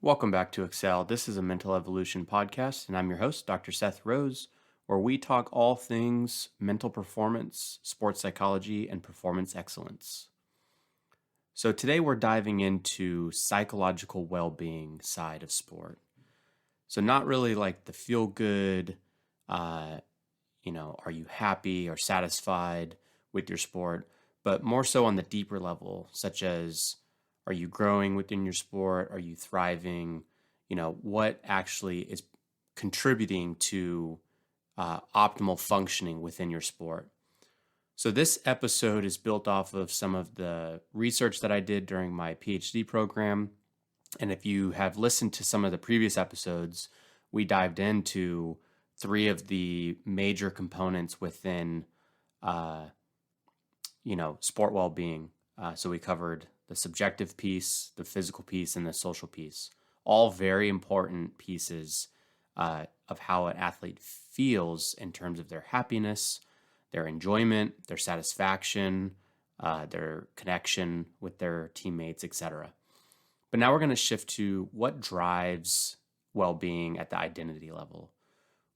Welcome back to Excel. This is a Mental Evolution podcast, and I'm your host, Dr. Seth Rose, where we talk all things mental performance, sports psychology, and performance excellence. So today we're diving into psychological well-being side of sport. So not really like the feel good, uh, are you happy or satisfied with your sport, but more so on the deeper level, such as are you growing within your sport? Are you thriving? What actually is contributing to optimal functioning within your sport? So, this episode is built off of some of the research that I did during my PhD program. And if you have listened to some of the previous episodes, we dived into three of the major components within, uh, sport well-being. So we covered the subjective piece, the physical piece, and the social piece. All very important pieces of how an athlete feels in terms of their happiness, their enjoyment, their satisfaction, their connection with their teammates, etc. But now we're going to shift to what drives well-being at the identity level.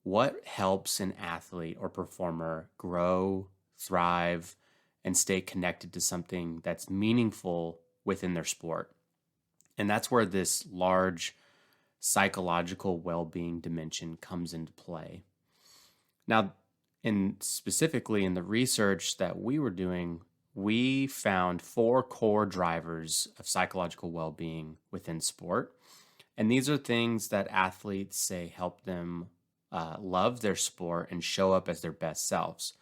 What helps an athlete or performer grow, thrive, and stay connected to something that's meaningful within their sport? And that's where this large psychological well-being dimension comes into play. Now, specifically in the research that we were doing, we found four core drivers of psychological well-being within sport. And these are things that athletes say help them love their sport and show up as their best selves.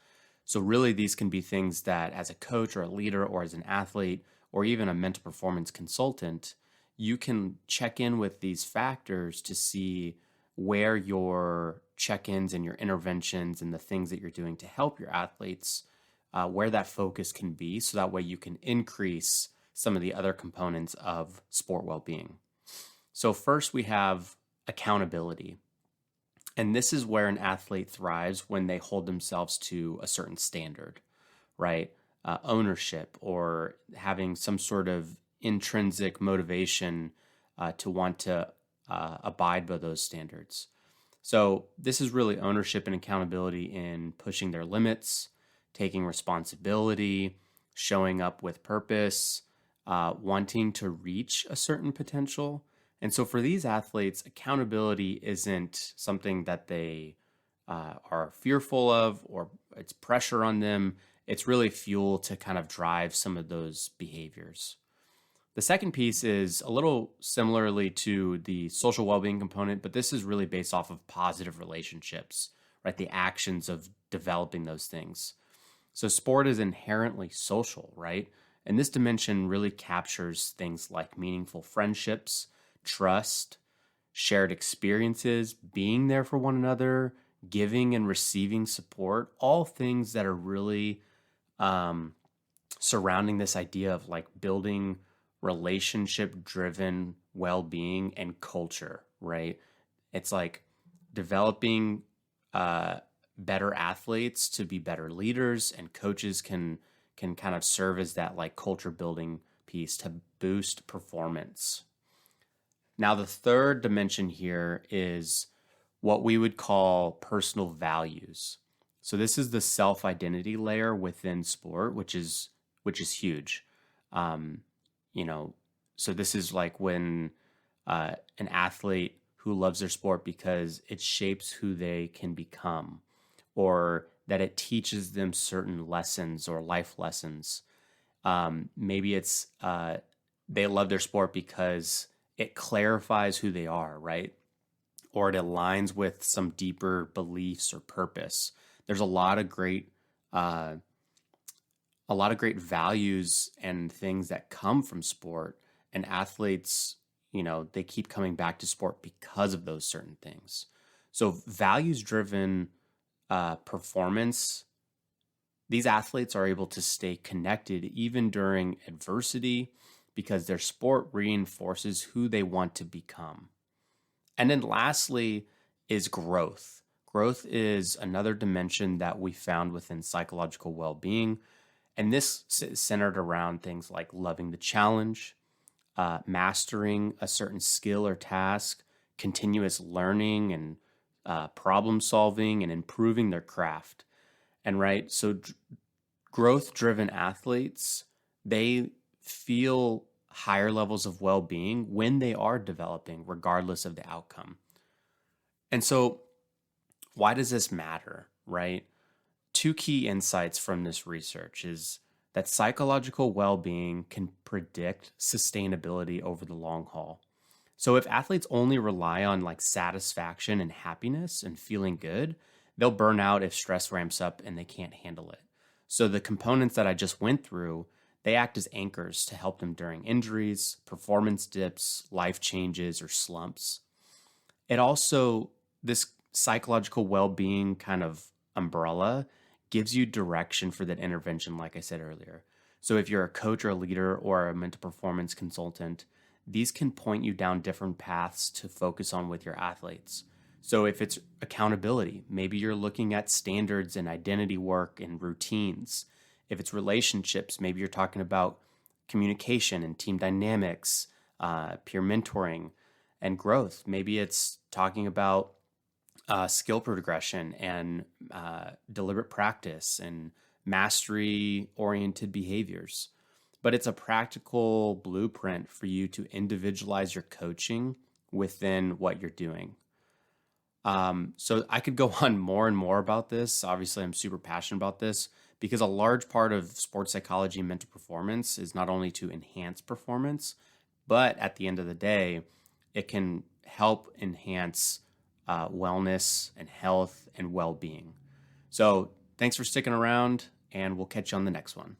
So really, these can be things that as a coach or a leader or as an athlete or even a mental performance consultant, you can check in with these factors to see where your check-ins and your interventions and the things that you're doing to help your athletes, where that focus can be, so that way you can increase some of the other components of sport well-being. So first we have accountability. And this is where an athlete thrives when they hold themselves to a certain standard, right? Ownership or having some sort of intrinsic motivation to want to abide by those standards. So this is really ownership and accountability in pushing their limits, taking responsibility, showing up with purpose, wanting to reach a certain potential. And so for these athletes, accountability isn't something that they are fearful of or it's pressure on them. It's really fuel to kind of drive some of those behaviors. The second piece is a little similarly to the social well-being component, but this is really based off of positive relationships, right? The actions of developing those things. So sport is inherently social, right? And this dimension really captures things like meaningful friendships, trust, shared experiences, being there for one another, giving and receiving support, all things that are really surrounding this idea of like building relationship driven well-being and culture, right? It's like developing better athletes to be better leaders, and coaches can kind of serve as that like culture building piece to boost performance. Now, the third dimension here is what we would call personal values. So this is the self-identity layer within sport, which is huge. Um, so this is like when an athlete who loves their sport because it shapes who they can become, or that it teaches them certain lessons or life lessons. Maybe it's they love their sport because it clarifies who they are, right? Or it aligns with some deeper beliefs or purpose. There's a lot of great values and things that come from sport, and athletes, they keep coming back to sport because of those certain things. So values driven performance, these athletes are able to stay connected even during adversity because their sport reinforces who they want to become. And then lastly is growth. Growth is another dimension that we found within psychological well-being. And this is centered around things like loving the challenge, mastering a certain skill or task, continuous learning and problem solving and improving their craft. And right, so growth driven athletes, they feel higher levels of well being when they are developing, regardless of the outcome. And so, why does this matter, right? Two key insights from this research is that psychological well being can predict sustainability over the long haul. So if athletes only rely on like satisfaction and happiness and feeling good, they'll burn out if stress ramps up and they can't handle it. So the components that I just went through, they act as anchors to help them during injuries, performance dips, life changes, or slumps. It also, this psychological well-being kind of umbrella gives you direction for that intervention, like I said earlier. So if you're a coach or a leader or a mental performance consultant, these can point you down different paths to focus on with your athletes. So if it's accountability, maybe you're looking at standards and identity work and routines. If it's relationships, maybe you're talking about communication and team dynamics, peer mentoring, and growth. Maybe it's talking about skill progression and deliberate practice and mastery oriented behaviors. But it's a practical blueprint for you to individualize your coaching within what you're doing. So I could go on more and more about this. Obviously, I'm super passionate about this because a large part of sports psychology and mental performance is not only to enhance performance, but at the end of the day, it can help enhance wellness and health and well-being. So thanks for sticking around, and we'll catch you on the next one.